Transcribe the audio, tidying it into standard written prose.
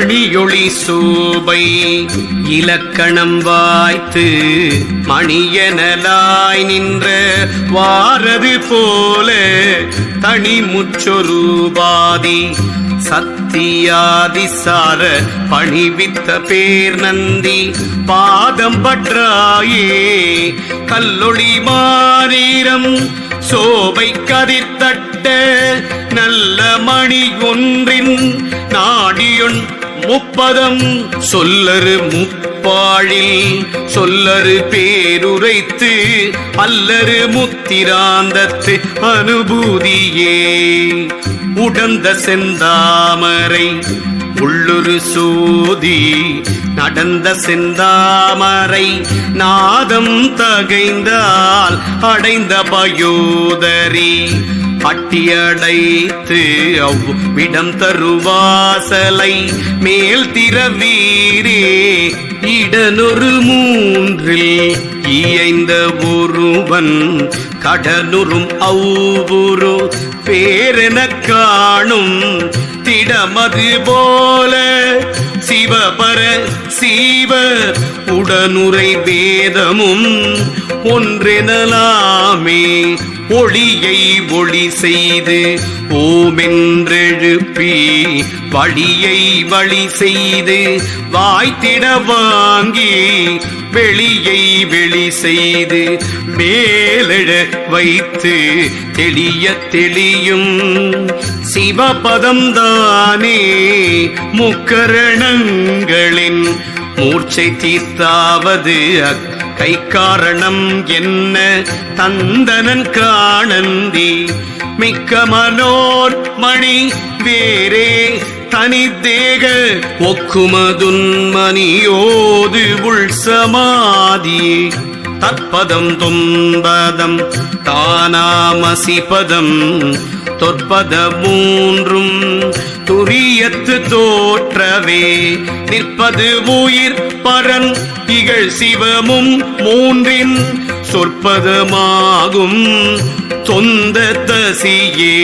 மணியொளி சோபை இலக்கணம் வாய்த்து மணியனலாய் நின்ற வாரது போல தனிமுச்சொருபாதி சத்தியாதிசார பணிவித்த பேர் நந்தி பாதம் பற்றாயே கல்லொளி மாரீரம் சோபை கதிர்த்தட்ட நல்ல மணி ஒன்றின் நாடியொன் முப்பதம் சொல்லரு முப்பாழில் சொல்லரு பேருரைத்து அல்லரு முத்திராந்தத்து அனுபூதியே உடந்த செந்தாமரை உள்ளுரு சோதி நடந்த செந்தாமரை நாதம் தகைந்தால் அடைந்த பயோதரி பட்டியடைத்து அவ்விடம் தருவாசலை மேல் திறவீரே இடனொரு மூன்றில் இயைந்த ஒருவன் கடனுறும் அவ்வுரு பேரென காணும் திடமது போல சிவபர சீவ உடனுரை வேதமும் ஒன்றெனலாமே ஒளியை ஒளி செய்து ஓமென்றெழுப்பி வழியை வழி செய்து வாய்த்திட வாங்கி வெளியை வெளி செய்து மேலெழ வைத்து தெளிய தெளியும் சிவபதம் தானே முக்கரணங்களின் மூர்ச்சை தீர்த்தாவது கை காரணம் என்ன தந்தனன் காணந்தி மிக்க மனோர் மணி வேறே தனி தேக ஒக்குமதுன்மணியோது உள் சமாதி தற்பதம் துன்பதம் தானாமசிபதம் தொற்பத மூன்றும் துரியத்து தோற்றவே நிற்பது உயிர் பரன் இகழ் சிவமும் மூன்றின் சொற்பதமாகும் தொந்த தசியே